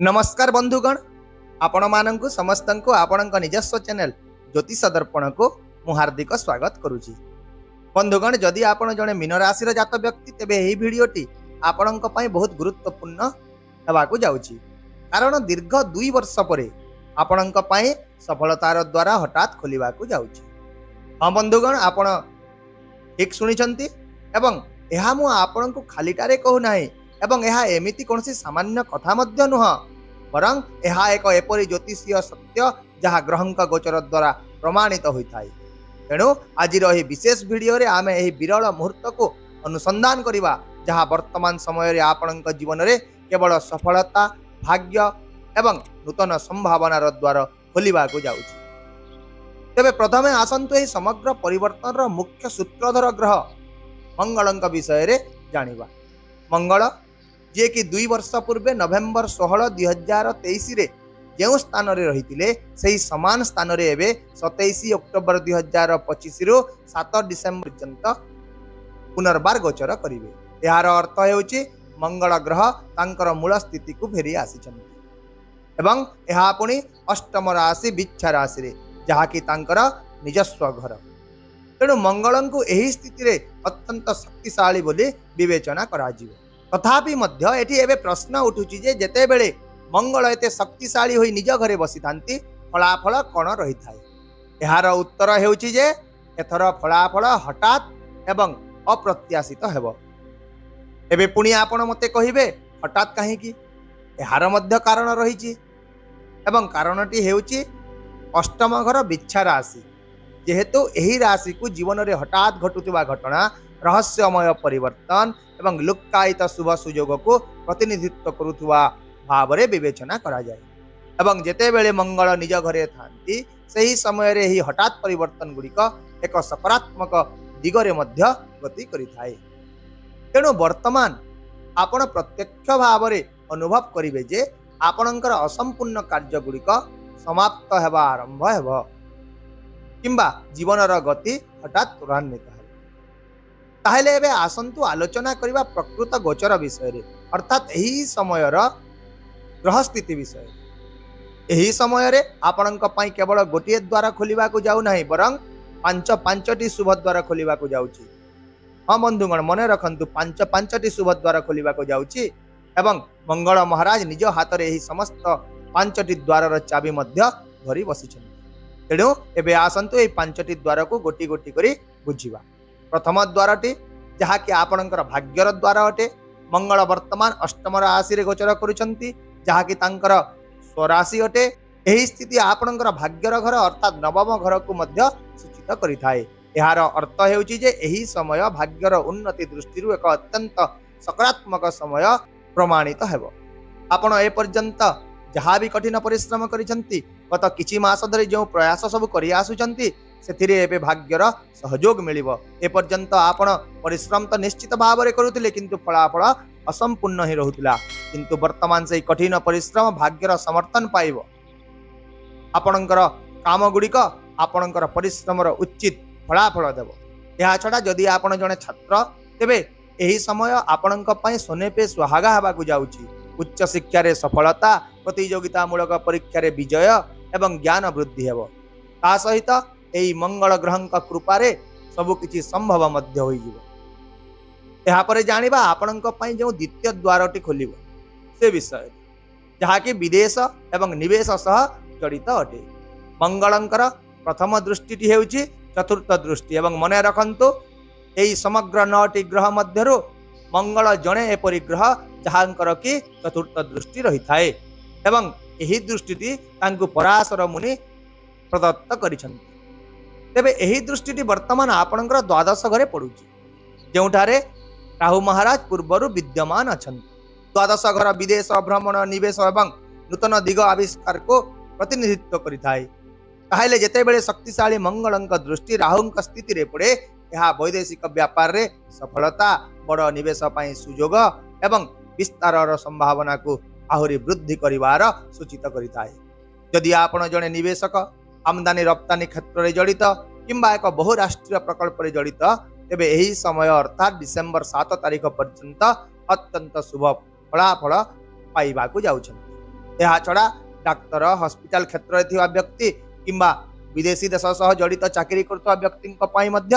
नमस्कार बंधुगण, आपण मानंकु समस्तंकु आपणक निजस्व चैनल ज्योतिष दर्पण को मु हार्दिक स्वागत करुछि। बंधुगण, जदि आपण जने मीन राशि जात व्यक्ति तेबे एही भिडियोटी आपणक पई बहुत गुरुत्वपूर्ण हेबाकु जाउछि, कारण दीर्घ 2 वर्ष परे आपणक पई सफलतार द्वारा हठात खोलिबाकु जाउछि। हां बंधुगण, आपण ठीक सुनिछंती एवं एहा मु आपणकु खालीटारे कहू नाही एवं एहा एमिति कोनसी सामान्य कथा मध्य नुह, बरं एहा एक एपरि ज्योतिषीय सत्य जहा ग्रहंक गोचर द्वारा प्रमाणित होइथाय। तेणु आजिर एही विशेष वीडियो रे आमे एही विरल मुहूर्त को अनुसंधान करिबा जहा वर्तमान समय रे आपणक जीवन रे केवल सफलता, भाग्य एवं नूतन संभावनार द्वार खोलिबाकु जाउछि। तेबे प्रथमे आसंतु एही समग्र परिवर्तनर मुख्य सूत्रधर ग्रह मंगलंक विषय रे जानिबा। मंगल जे कि 2 वर्ष पूर्वे नवेम्बर 16, 2023 रे जेउ स्थान रे रहितिले सेही समान स्थान रे एबे 27 अक्टोबर 2025 रु 7 डिसेम्बर पर्यंत पुनर्बार गोचर करिवे। यार अर्थ हेउची मंगल ग्रह तांकर मूल स्थिति को फेरी आसीछन्ति एवं एहा पुनी अष्टम राशि बिच्छा राशि रे जहा कि तांकर निजस्व घर। तेणु मंगलंकु एही स्थिति रे अत्यंत शक्तिशाली बोली विवेचना कराजिवो। तथापि मध्य एठी एबे प्रश्न उठुची जे जेते बेले मंगल एते शक्तिशाली होई निज घरे बसिथांती फलाफल कोन रहिथाय। एहार उत्तर हेउची जे एथर फलाफल हठात एवं अप्रत्याशित हेबो। एबे पुनी आपण मते कहिबे हठात काहे कि? एहार मध्य कारण रहिची एवं कारणटी हेउची अष्टम घर बिच्छा राशि। जेहेतु एही राशि को जीवन रे हठात घटुतिबा घटना, रहस्यमय परिवर्तन एवं लुक्कायित शुभ सुयोग को प्रतिनिधित्व करुथुवा भाव रे विवेचना करा जाय। एवं जेते बेले मंगल निज घरे थांती सही समय रे ही हठात परिवर्तन गुड़िक एक सकारात्मक दिगरे मध्य गति करिथाय। तेणु वर्तमान आपण प्रत्यक्ष भाव रे अनुभव करिवे जे आपणकर असंपूर्ण कार्य गुड़िक समाप्त हेबा आरंभ हेबो किंबा जीवनर गति हठात त्वरान्वित है। ताहेले एबे आसंतु आलोचना करिबा प्रकृत गोचर विषय रे, अर्थात एही समयर ग्रह स्थिति विषय। एही समय रे आपणक पई केवल गोटिए द्वार खोलिबा को जाउ नाही, बरं पांचटी शुभ द्वार खोलिबा को जाउची। हां बंधुगण, मने रखंतु पांचटी शुभ द्वार खोलिबा को जाउची एवं मंगल महाराज निज हाथ रे एही समस्त 5टी द्वारर चाबी मध्य धरि बसिछन। तेणु एबे आसंतु ए 5टी द्वार को गोटी गोटी करी बुझिबा। प्रथम द्वारटी जहा कि आपणकर भाग्यर द्वार अटे। मंगल वर्तमान अष्टम राशि रे गोचर करूछंती जहा कि तांकर स्वराशि अटे। एही स्थिति आपणकर भाग्यर घर अर्थात नवम घर को मध्य सूचित करिथाय। एहार अर्थ हेउची जे एही समय भाग्यर उन्नति दृष्टि एक अत्यंत सकारात्मक समय प्रमाणित हेबो। आपण ए पर्यंत जहा भी कठिन परिश्रम करिसंती, गत किछि मास धरि जो प्रयास सब करि आसुचंती सेथिरे एबे भाग्यर सहयोग मिलिबो। ए पर्यंत आपण परिश्रम तो निश्चित भाव रे करूतिले, किंतु फलाफल असंपूर्ण ही रहुतिला। किंतु वर्तमान से कठिन परिश्रम भाग्यर समर्थन पाइबो। आपणकर काम गुड़िक आपणकर परिश्रमर उचित फलाफल देबो। एहा छडा जदि आपण जने छात्र तेबे एही समय आपणक पई सोने पे सुहागा हेबाकु जाउची। उच्च शिक्षा रे सफलता, प्रतियोगिता मूलक परीक्षा रे विजय एवं ज्ञान वृद्धि हेबो। ता सहित एही मंगल ग्रहंक कृपा रे सब किछि संभव मध्य होई जिवो। एहा परे जानिबा आपणक पई जो द्वितीय द्वारटी खोलिबो से विषय, जहा कि विदेश एवं निवेश सह जड़ित अटे। मंगलंकर प्रथम दृष्टिटी हेउची चतुर्थ दृष्टि एवं मने रखंतु एही समग्र 9टी ग्रह मध्यरु मंगल जणे एपरि ग्रह जहांकर कि चतुर्थ दृष्टि रही थाए एवं एही दृष्टिटी तांकु पराशर मुनि प्रदत्त करिसंती। तेबे एही दृष्टिटी वर्तमान आपणकर द्वादश घरे पडुची, जेउठारे राहु महाराज पूर्वरु विद्यमान अछंती। द्वादश घर विदेश भ्रमण, निवेश एवं नूतन दिग आविष्कार को प्रतिनिधित्व करिथाय। ताहेले जेते बेले शक्तिशाली मंगलंक दृष्टि राहुंक स्थिति रे पड़े, यह वैदेशिक व्यापार रे सफलता, बड़ निवेश पई सुयोग एवं विस्तारर संभावना को आहुरी वृद्धि करिवार सूचित करिथाय। यदि आपण जने निवेशक आमदानी रप्तानी क्षेत्र रे जड़ित किंबा एक बहुराष्ट्रीय प्रकल्प रे जड़ित, तेबे एही समय अर्थात डिसेम्बर 7 तारिख पर्यंत अत्यंत शुभ फलाफल पाइबाकु जाउछन। ଏହା ଛଡ଼ା ଡାକ୍ତର, ହସ୍ପିଟାଲ କ୍ଷେତ୍ରରେ ଥିବା ବ୍ୟକ୍ତି କିମ୍ବା ବିଦେଶୀ ଦେଶ ସହ ଜଡ଼ିତ ଚାକିରି କରୁଥିବା ବ୍ୟକ୍ତିଙ୍କ ପାଇଁ ମଧ୍ୟ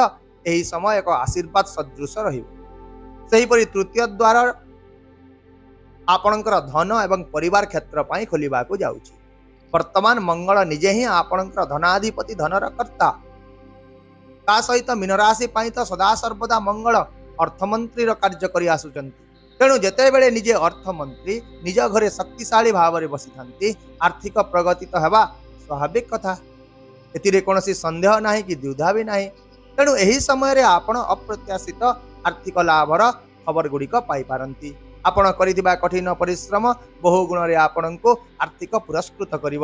ଏହି ସମୟ ଏକ ଆଶୀର୍ବାଦ ସଦୃଶ ରହିବ। ସେହିପରି ତୃତୀୟ ଦ୍ୱାର ଆପଣଙ୍କର ଧନ ଏବଂ ପରିବାର କ୍ଷେତ୍ର ପାଇଁ ଖୋଲିବାକୁ ଯାଉଛି। ବର୍ତ୍ତମାନ ମଙ୍ଗଳ ନିଜେ ହିଁ ଆପଣଙ୍କର ଧନାଧିପତି, ଧନର କର୍ତ୍ତା। ତା ସହିତ ମୀନ ରାଶି ପାଇଁ ତ ସଦାସର୍ବଦା ମଙ୍ଗଳ ଅର୍ଥମନ୍ତ୍ରୀର କାର୍ଯ୍ୟ କରି ଆସୁଛନ୍ତି। ତେଣୁ ଯେତେବେଳେ ନିଜେ ଅର୍ଥମନ୍ତ୍ରୀ ନିଜ ଘରେ ଶକ୍ତିଶାଳୀ ଭାବରେ ବସିଥାନ୍ତି, ଆର୍ଥିକ ପ୍ରଗତି ତ ହେବା ସ୍ୱାଭାବିକ କଥା। ଏଥିରେ କୌଣସି ସନ୍ଦେହ ନାହିଁ କି ଦ୍ୱିଧା ବି ନାହିଁ। ତେଣୁ ଏହି ସମୟରେ ଆପଣ ଅପ୍ରତ୍ୟାଶିତ ଆର୍ଥିକ ଲାଭର ଖବର ଗୁଡ଼ିକ ପାଇପାରନ୍ତି। ଆପଣ କରିଥିବା କଠିନ ପରିଶ୍ରମ ବହୁ ଗୁଣରେ ଆପଣଙ୍କୁ ଆର୍ଥିକ ପୁରସ୍କୃତ କରିବ।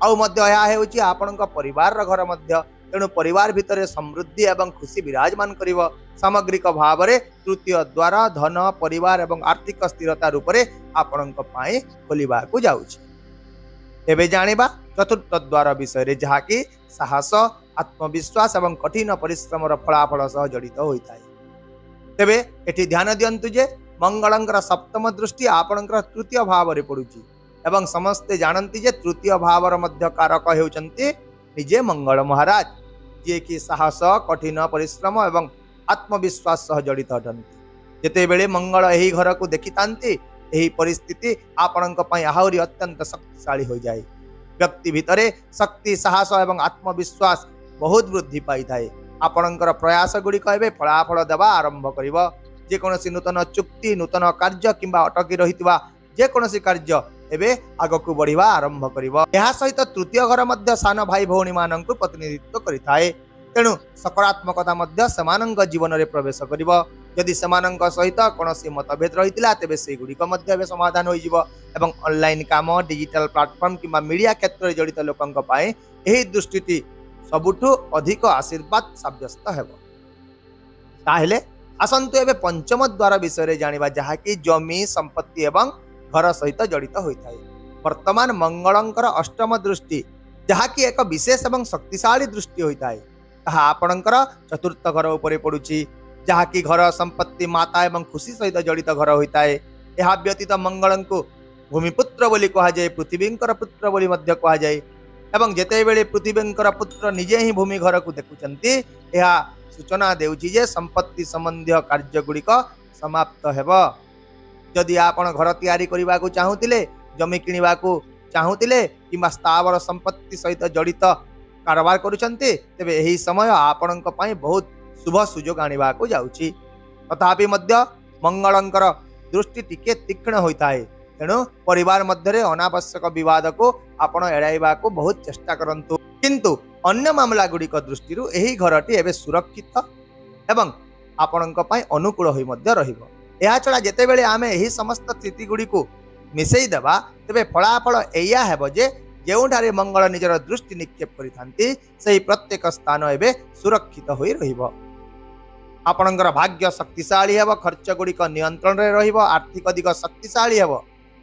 ଆଉ ମଧ୍ୟ ଏହା ହେଉଛି ଆପଣଙ୍କ ପରିବାରର ଘର ମଧ୍ୟ। ତେଣୁ ପରିବାର ଭିତରେ ସମୃଦ୍ଧି ଏବଂ ଖୁସି ବିରାଜମାନ କରିବ। ସାମଗ୍ରିକ ଭାବରେ ତୃତୀୟ ଦ୍ୱାର ଧନ, ପରିବାର ଏବଂ ଆର୍ଥିକ ସ୍ଥିରତା ରୂପରେ ଆପଣଙ୍କ ପାଇଁ ଖୋଲିବାକୁ ଯାଉଛି। ଏବେ ଜାଣିବା ଚତୁର୍ଥ ଦ୍ୱାର ବିଷୟରେ, ଯାହାକି ସାହସ, ଆତ୍ମବିଶ୍ୱାସ ଏବଂ କଠିନ ପରିଶ୍ରମର ଫଳାଫଳ ସହ ଜଡ଼ିତ ହୋଇଥାଏ। ତେବେ ଏଠି ଧ୍ୟାନ ଦିଅନ୍ତୁ ଯେ ମଙ୍ଗଳଙ୍କର ସପ୍ତମ ଦୃଷ୍ଟି ଆପଣଙ୍କର ତୃତୀୟ ଭାବରେ ପଡୁଛି ଏବଂ ସମସ୍ତେ ଜାଣନ୍ତି ଯେ ତୃତୀୟ ଭାବର ମଧ୍ୟ କାରକ ହେଉଛନ୍ତି ନିଜେ ମଙ୍ଗଳ ମହାରାଜ, ଯିଏକି ସାହସ, କଠିନ ପରିଶ୍ରମ ଏବଂ ଆତ୍ମବିଶ୍ୱାସ ସହ ଜଡ଼ିତ ଅଟନ୍ତି। ଯେତେବେଳେ ମଙ୍ଗଳ ଏହି ଘରକୁ ଦେଖିଥାନ୍ତି, ଏହି ପରିସ୍ଥିତି ଆପଣଙ୍କ ପାଇଁ ଆହୁରି ଅତ୍ୟନ୍ତ ଶକ୍ତିଶାଳୀ ହୋଇଯାଏ। ବ୍ୟକ୍ତି ଭିତରେ ଶକ୍ତି, ସାହସ ଏବଂ ଆତ୍ମବିଶ୍ୱାସ ବହୁତ ବୃଦ୍ଧି ପାଇଥାଏ। ଆପଣଙ୍କର ପ୍ରୟାସ ଗୁଡ଼ିକ ଏବେ ଫଳାଫଳ ଦେବା ଆରମ୍ଭ କରିବ। ଯେକୌଣସି ନୂତନ ଚୁକ୍ତି, ନୂତନ କାର୍ଯ୍ୟ କିମ୍ବା ଅଟକି ରହିଥିବା ଯେକୌଣସି କାର୍ଯ୍ୟ ଏବେ ଆଗକୁ ବଢ଼ିବା ଆରମ୍ଭ କରିବ। ଏହା ସହିତ ତୃତୀୟ ଘର ମଧ୍ୟ ସାନ ଭାଇ ଭଉଣୀମାନଙ୍କୁ ପ୍ରତିନିଧିତ୍ୱ କରିଥାଏ। ତେଣୁ ସକାରାତ୍ମକତା ମଧ୍ୟ ସେମାନଙ୍କ ଜୀବନରେ ପ୍ରବେଶ କରିବ। ଯଦି ସେମାନଙ୍କ ସହିତ କୌଣସି ମତଭେଦ ରହିଥିଲା, ତେବେ ସେଗୁଡ଼ିକ ମଧ୍ୟ ଏବେ ସମାଧାନ ହୋଇଯିବ ଏବଂ ଅନଲାଇନ୍ କାମ, ଡିଜିଟାଲ ପ୍ଲାଟଫର୍ମ କିମ୍ବା ମିଡ଼ିଆ କ୍ଷେତ୍ରରେ ଜଡ଼ିତ ଲୋକଙ୍କ ପାଇଁ ଏହି ଦୃଷ୍ଟିଟି ସବୁଠୁ ଅଧିକ ଆଶୀର୍ବାଦ ସାବ୍ୟସ୍ତ ହେବ। ତାହେଲେ ଆସନ୍ତୁ ଏବେ ପଞ୍ଚମ ଦ୍ୱାର ବିଷୟରେ ଜାଣିବା, ଯାହାକି ଜମି, ସମ୍ପତ୍ତି ଏବଂ ଘର ସହିତ ଜଡ଼ିତ ହୋଇଥାଏ। ବର୍ତ୍ତମାନ ମଙ୍ଗଳଙ୍କର ଅଷ୍ଟମ ଦୃଷ୍ଟି, ଯାହାକି ଏକ ବିଶେଷ ଏବଂ ଶକ୍ତିଶାଳୀ ଦୃଷ୍ଟି ହୋଇଥାଏ, ତାହା ଆପଣଙ୍କର ଚତୁର୍ଥ ଘର ଉପରେ ପଡ଼ୁଛି, ଯାହାକି ଘର, ସମ୍ପତ୍ତି, ମାତା ଏବଂ ଖୁସି ସହିତ ଜଡ଼ିତ ଘର ହୋଇଥାଏ। ଏହା ବ୍ୟତୀତ ମଙ୍ଗଳଙ୍କୁ ଭୂମିପୁତ୍ର ବୋଲି କୁହାଯାଏ, ପୃଥିବୀଙ୍କର ପୁତ୍ର ବୋଲି ମଧ୍ୟ କୁହାଯାଏ। ଏବଂ ଯେତେବେଳେ ପୃଥିବୀଙ୍କର ପୁତ୍ର ନିଜେ ହିଁ ଭୂମି ଘରକୁ ଦେଖୁଛନ୍ତି, ଏହା ସୂଚନା ଦେଉଛି ଯେ ସମ୍ପତ୍ତି ସମ୍ବନ୍ଧୀୟ କାର୍ଯ୍ୟଗୁଡ଼ିକ ସମାପ୍ତ ହେବ। ଯଦି ଆପଣ ଘର ତିଆରି କରିବାକୁ ଚାହୁଁଥିଲେ, ଜମି କିଣିବାକୁ ଚାହୁଁଥିଲେ କିମ୍ବା ସ୍ଥାବର ସମ୍ପତ୍ତି ସହିତ ଜଡ଼ିତ କାରବାର କରୁଛନ୍ତି, ତେବେ ଏହି ସମୟ ଆପଣଙ୍କ ପାଇଁ ବହୁତ ଶୁଭ ସୁଯୋଗ ଆଣିବାକୁ ଯାଉଛି। ତଥାପି ମଧ୍ୟ ମଙ୍ଗଳଙ୍କର ଦୃଷ୍ଟି ଟିକେ ତୀକ୍ଷ୍ଣ ହୋଇଥାଏ। ତେଣୁ ପରିବାର ମଧ୍ୟରେ ଅନାବଶ୍ୟକ ବିବାଦକୁ ଆପଣ ଏଡ଼ାଇବାକୁ ବହୁତ ଚେଷ୍ଟା କରନ୍ତୁ। କିନ୍ତୁ ଅନ୍ୟ ମାମଲା ଗୁଡ଼ିକ ଦୃଷ୍ଟିରୁ ଏହି ଘରଟି ଏବେ ସୁରକ୍ଷିତ ଏବଂ ଆପଣଙ୍କ ପାଇଁ ଅନୁକୂଳ ହୋଇ ମଧ୍ୟ ରହିବ। ଏହାଛଡ଼ା ଯେତେବେଳେ ଆମେ ଏହି ସମସ୍ତ ସ୍ଥିତି ଗୁଡ଼ିକୁ ମିଶାଇ ଦେବା, ତେବେ ଫଳାଫଳ ଏଇଆ ହେବ ଯେ ଯେଉଁଠାରେ ମଙ୍ଗଳ ନିଜର ଦୃଷ୍ଟି ନିକ୍ଷେପ କରିଥାନ୍ତି, ସେହି ପ୍ରତ୍ୟେକ ସ୍ଥାନ ଏବେ ସୁରକ୍ଷିତ ହୋଇ ରହିବ। ଆପଣଙ୍କର ଭାଗ୍ୟ ଶକ୍ତିଶାଳୀ ହେବ, ଖର୍ଚ୍ଚ ଗୁଡ଼ିକ ନିୟନ୍ତ୍ରଣରେ ରହିବ, ଆର୍ଥିକ ଦିଗ ଶକ୍ତିଶାଳୀ ହେବ,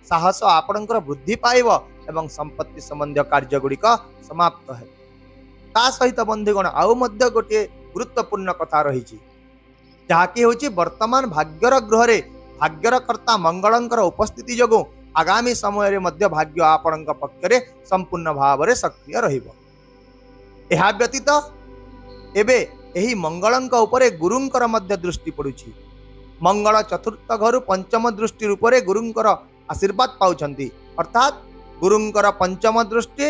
ସାହସ ଆପଣଙ୍କର ବୃଦ୍ଧି ପାଇବ ଏବଂ ସମ୍ପତ୍ତି ସମ୍ବନ୍ଧୀୟ କାର୍ଯ୍ୟ ଗୁଡ଼ିକ ସମାପ୍ତ ହେବ। ତା ସହିତ ବନ୍ଧୁଗଣ ଆଉ ମଧ୍ୟ ଗୋଟିଏ ଗୁରୁତ୍ୱପୂର୍ଣ୍ଣ କଥା ରହିଛି, ଯାହାକି ହେଉଛି ବର୍ତ୍ତମାନ ଭାଗ୍ୟର ଗୃହରେ ଭାଗ୍ୟର କର୍ତ୍ତା ମଙ୍ଗଳଙ୍କର ଉପସ୍ଥିତି ଯୋଗୁଁ ଆଗାମୀ ସମୟରେ ମଧ୍ୟ ଭାଗ୍ୟ ଆପଣଙ୍କ ପକ୍ଷରେ ସମ୍ପୂର୍ଣ୍ଣ ଭାବରେ ସକ୍ରିୟ ରହିବ। ଏହା ବ୍ୟତୀତ ଏବେ ଏହି ମଙ୍ଗଳଙ୍କ ଉପରେ ଗୁରୁଙ୍କର ମଧ୍ୟ ଦୃଷ୍ଟି ପଡୁଛି। ମଙ୍ଗଳ ଚତୁର୍ଥ ଘରୁ ପଞ୍ଚମ ଦୃଷ୍ଟି ରୂପରେ ଗୁରୁଙ୍କର ଆଶୀର୍ବାଦ ପାଉଛନ୍ତି, ଅର୍ଥାତ୍ ଗୁରୁଙ୍କର ପଞ୍ଚମ ଦୃଷ୍ଟି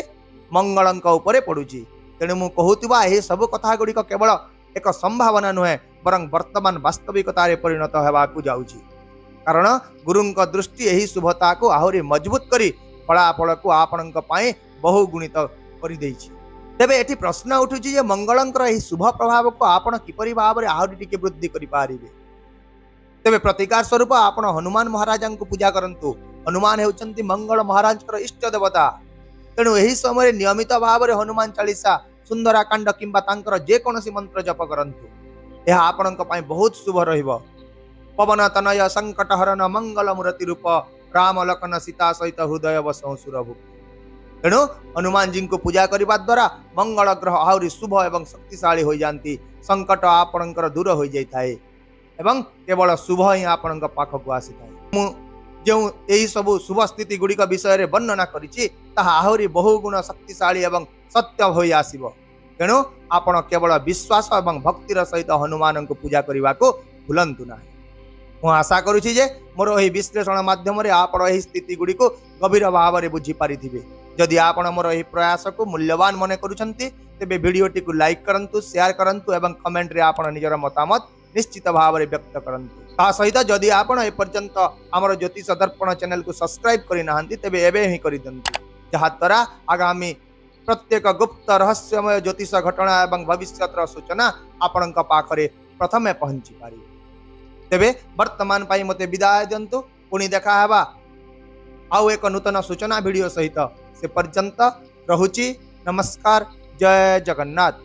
ମଙ୍ଗଳଙ୍କ ଉପରେ ପଡୁଛି। ତେଣୁ ମୁଁ କହୁଥିବା ଏହି ସବୁ କଥା ଗୁଡ଼ିକ କେବଳ ଏକ ସମ୍ଭାବନା ନୁହେଁ, ବରଂ ବର୍ତ୍ତମାନ ବାସ୍ତବିକତାରେ ପରିଣତ ହେବାକୁ ଯାଉଛି। କାରଣ ଗୁରୁଙ୍କ ଦୃଷ୍ଟି ଏହି ଶୁଭତାକୁ ଆହୁରି ମଜବୁତ କରି ଫଳାଫଳକୁ ଆପଣଙ୍କ ପାଇଁ ବହୁ ଗୁଣିତ କରିଦେଇଛି। ତେବେ ଏଠି ପ୍ରଶ୍ନ ଉଠୁଛି ଯେ ମଙ୍ଗଳଙ୍କର ଏହି ଶୁଭ ପ୍ରଭାବକୁ ଆପଣ କିପରି ଭାବରେ ଆହୁରି ଟିକେ ବୃଦ୍ଧି କରିପାରିବେ। ତେବେ ପ୍ରତିକାର ସ୍ୱରୂପ ଆପଣ ହନୁମାନ ମହାରାଜାଙ୍କୁ ପୂଜା କରନ୍ତୁ। ହନୁମାନ ହେଉଛନ୍ତି ମଙ୍ଗଳ ମହାରାଜଙ୍କର ଇଷ୍ଟ ଦେବତା। ତେଣୁ ଏହି ସମୟରେ ନିୟମିତ ଭାବରେ ହନୁମାନ ଚାଳିଶା, ସୁନ୍ଦରାକାଣ୍ଡ କିମ୍ବା ତାଙ୍କର ଯେକୌଣସି ମନ୍ତ୍ର ଜପ କରନ୍ତୁ। ଏହା ଆପଣଙ୍କ ପାଇଁ ବହୁତ ଶୁଭ ରହିବ। ପବନ ତନୟ ସଙ୍କଟ ହରଣ ମଙ୍ଗଳ ମୂରତି ରୂପ, ରାମ ଲକ୍ଷ୍ମଣ ସୀତା ସହିତ ହୃଦୟ ବସଉ ସୁରଭୁ। ତେଣୁ ହନୁମାନଜୀଙ୍କୁ ପୂଜା କରିବା ଦ୍ୱାରା ମଙ୍ଗଳ ଗ୍ରହ ଆହୁରି ଶୁଭ ଏବଂ ଶକ୍ତିଶାଳୀ ହୋଇଯାନ୍ତି। ସଙ୍କଟ ଆପଣଙ୍କର ଦୂର ହୋଇଯାଇଥାଏ ଏବଂ କେବଳ ଶୁଭ ହିଁ ଆପଣଙ୍କ ପାଖକୁ ଆସିଥାଏ। ମୁଁ ଯେଉଁ ଏହି ସବୁ ଶୁଭ ସ୍ଥିତି ଗୁଡ଼ିକ ବିଷୟରେ ବର୍ଣ୍ଣନା କରିଛି ତାହା ଆହୁରି ବହୁଗୁଣ ଶକ୍ତିଶାଳୀ ଏବଂ ସତ୍ୟ ହୋଇ ଆସିବ। ତେଣୁ ଆପଣ କେବଳ ବିଶ୍ୱାସ ଏବଂ ଭକ୍ତିର ସହିତ ହନୁମାନଙ୍କୁ ପୂଜା କରିବାକୁ ଭୁଲନ୍ତୁ ନାହିଁ। ମୁଁ ଆଶା କରୁଛି ଯେ ମୋର ଏହି ବିଶ୍ଳେଷଣ ମାଧ୍ୟମରେ ଆପଣ ଏହି ସ୍ଥିତି ଗୁଡ଼ିକୁ ଗଭୀର ଭାବରେ ବୁଝିପାରିଥିବେ। ଯଦି ଆପଣ ମୋର ଏହି ପ୍ରୟାସକୁ ମୂଲ୍ୟବାନ ମନେ କରୁଛନ୍ତି ତେବେ ଭିଡ଼ିଓଟିକୁ ଲାଇକ୍ କରନ୍ତୁ, ସେୟାର କରନ୍ତୁ ଏବଂ କମେଣ୍ଟରେ ଆପଣ ନିଜର ମତାମତ ନିଶ୍ଚିତ ଭାବରେ ବ୍ୟକ୍ତ କରନ୍ତୁ। ତା ସହିତ ଯଦି ଆପଣ ଏପର୍ଯ୍ୟନ୍ତ ଆମର ଜ୍ୟୋତିଷ ଦର୍ପଣ ଚ୍ୟାନେଲକୁ ସବସ୍କ୍ରାଇବ୍ କରିନାହାନ୍ତି ତେବେ ଏବେ ହିଁ କରିଦିଅନ୍ତୁ, ଯାହାଦ୍ୱାରା ଆଗାମୀ ପ୍ରତ୍ୟେକ ଗୁପ୍ତ ରହସ୍ୟମୟ ଜ୍ୟୋତିଷ ଘଟଣା ଏବଂ ଭବିଷ୍ୟତର ସୂଚନା ଆପଣଙ୍କ ପାଖରେ ପ୍ରଥମେ ପହଞ୍ଚି ପାରିବ। ତେବେ ବର୍ତ୍ତମାନ ପାଇଁ ମୋତେ ବିଦାୟ ଦିଅନ୍ତୁ। ପୁଣି ଦେଖା ହେବା ଆଉ ଏକ ନୂତନ ସୂଚନା ଭିଡ଼ିଓ ସହିତ। ସେ ପର୍ଯ୍ୟନ୍ତ ରହୁଛି। ନମସ୍କାର। ଜୟ ଜଗନ୍ନାଥ।